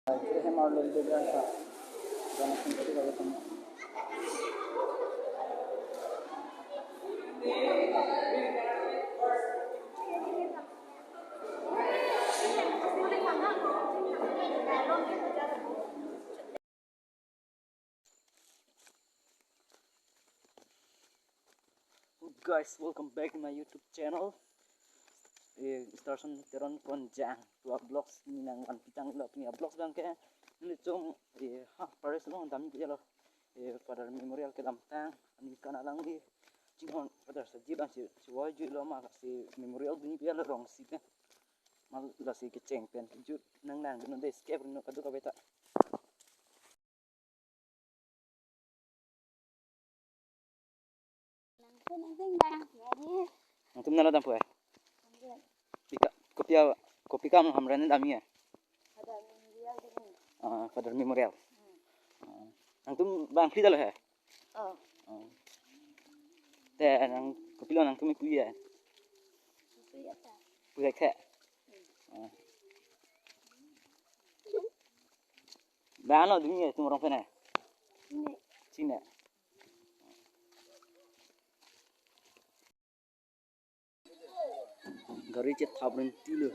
ಮಾಡ್ಲು ಇದ್ದಿದ್ರೆ ಅಂತ ಜನಸಂಖ್ಯೆ guys, welcome back to my YouTube channel. Station teron konjang dua vlogs ni nang an pitang lok ni vlogs bang ke ni chom pares long dami ke lo pada memorial ke dam tang ani kana lang di jingon pada saji bang si waju lo ma si memorial bunyi ke lo rong si te mal la si ke cheng pen ju nang nang no de escape no kadu ka beta Antum nala dam poe. Kopi kamu hamran dami ya. Pada memorial. Antum bang free dah he. Teh nang kopi lo nang tumi kuya. Kuya ke. Bang lo dumi ya tu orang pernah. Cina. Gari cet habren tilu.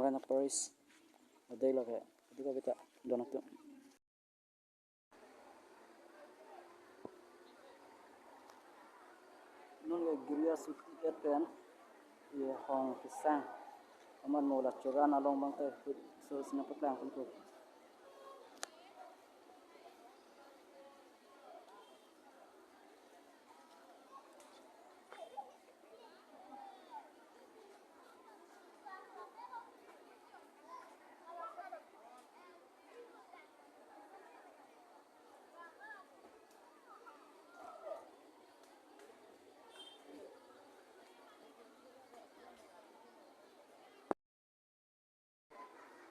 Marina Paris. Ada lah kayak itu kita donat tuh. Nun ya Giria Suti kan ya hong pisang aman mau lah coba nalong bang teh so sinapot lang pun.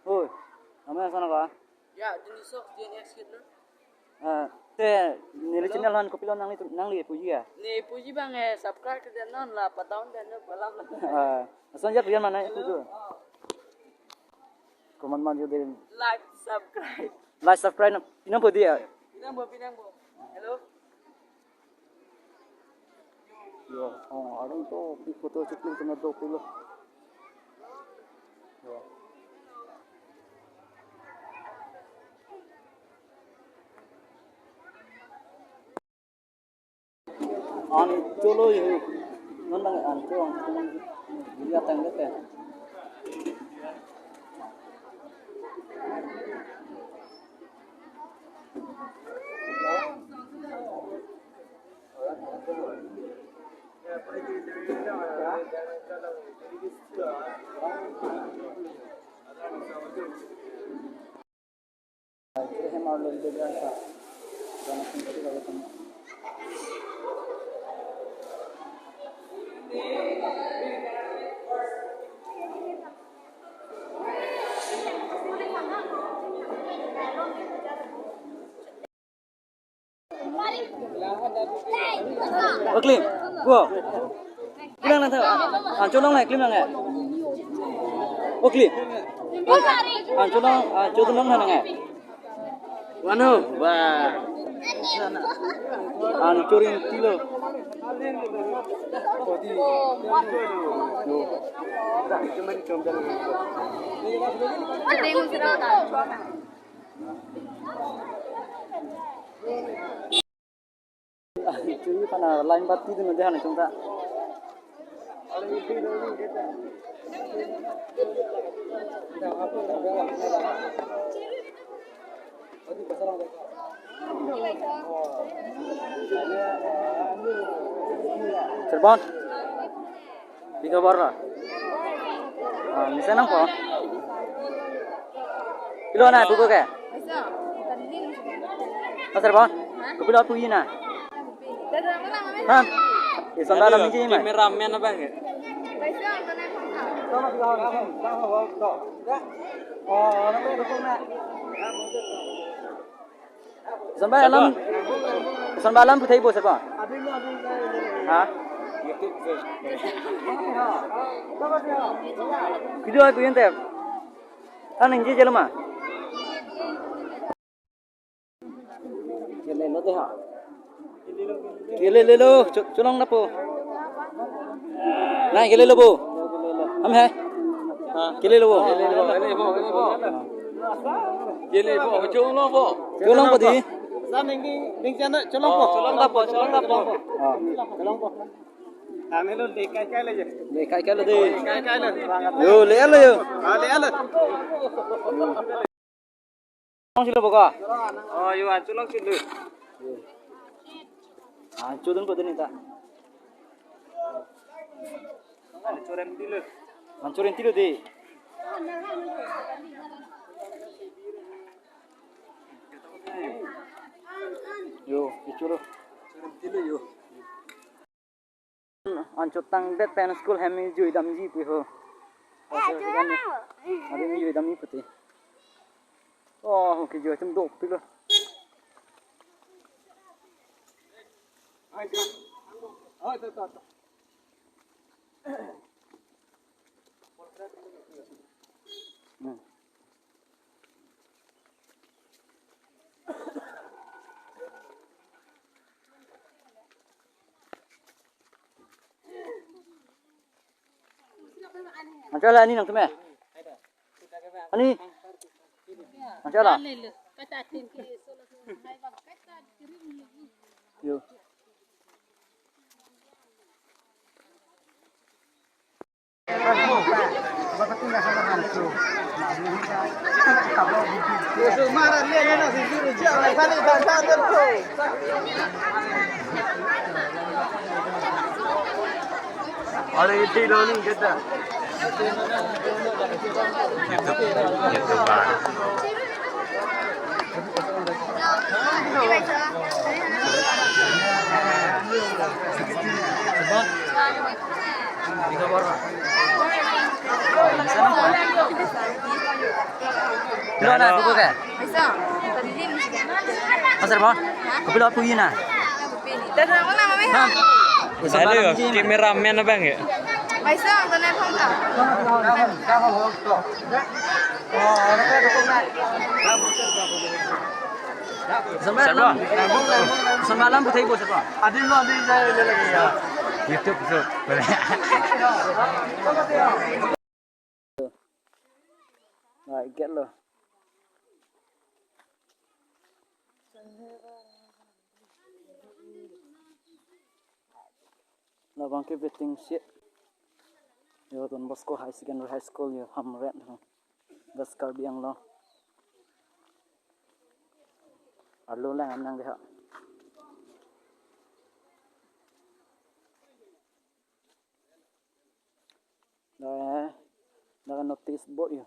Oi, namanya sana ka? Ya, jenis sok JNX gitu. Teh nilai channel han kopilon nang li puji ya. Nih, puji bang subscribe ke channel lah, 4 tahun dan balam lah. Asan ya pian mana itu tuh? Komen man juga Like, subscribe. like subscribe pinang podi ya. Pinang bo. Hello. Yo, arang to foto cukling kena do pilo. Yo. Ani cholo yo. Nandang an chong. Dia tang dete. Kita mau lebih biasa. Jangan sampai kalau kamu. Klim, gua. Klim nanti. Colong lah, klim nanti. Klim. Colong nanti. Wano, wah. Curing kilo. Curi karena lain batu itu nanti hanya cuma. Cirebon, di kabar lah. Misalnya apa? Kilo na, buku ke? Cirebon, kilo apa ini na? Hah? Isang dalam ni je mai. Kameramen apa enggak? Sampai alam putai bos apa? Hah? Video aku yang tep. Kan inje jalan mah. Jalan lo teh ha. Kile lo, colong napo. Nah, kile lo bo. Am hai. Kile lo bo. Jadi bo, colong bo. Colong po di. Sa ning channel colong bo. Colong bo. Colong bo. Kami lo lekay le je. Lekay le de. Lekay le. Yo, le yo. Le le. Colong sila boka. Oh, yo colong sila. Hancur ko din ita. Hancurin tilo di. Yo, icuro. Tilo yo. Hancur tang det pen school hemi ju idam ji pi ho. Ada mi ju idam ni putih. Oh, ke jo tum dok pilo. Macam lah ni nang tu meh. Ani. Macam lah. Yo. Ada itu loh kita. Lo na buku ke? Bisa. Tadi dia mesti. Pasal apa? Kapilo apa yun na? Dan ako na mami ha. Halo, kameramen abang ya? Bisa, tanay pang ka. Semalam. Semalam butai bos apa? Adil lo adil saya lagi ya. YouTube YouTube. Right, get lo. Labang ke betting shit. Yo Don Bosco High Secondary High School yo Hamret. Gaskar biang lo. Arlo lang am nang deha. Naka notice board yo.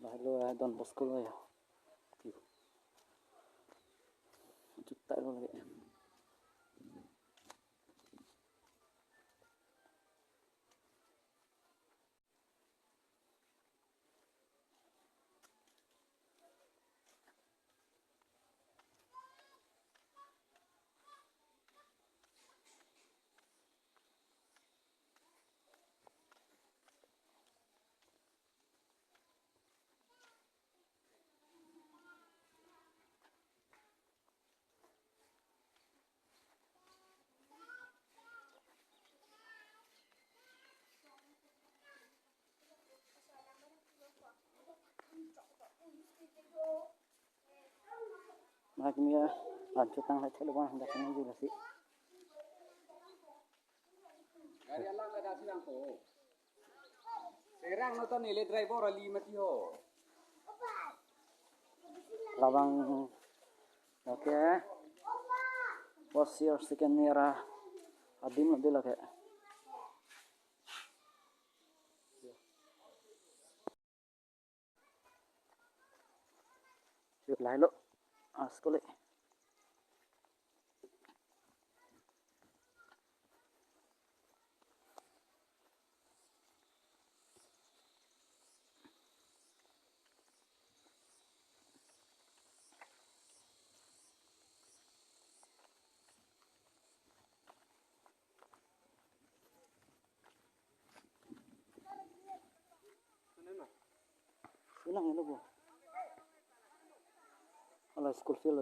Lalu Don Bosco lo ya. Juta lo lagi. Makanya lanjut tang hai chalo bang dak nang jula si. Serang nonton nilai driver ali mati ho. Labang okay. What's your second year? Adim na dila ke. Yuk lai lo. Sekolah. Sunang ini bu. Kalau school feel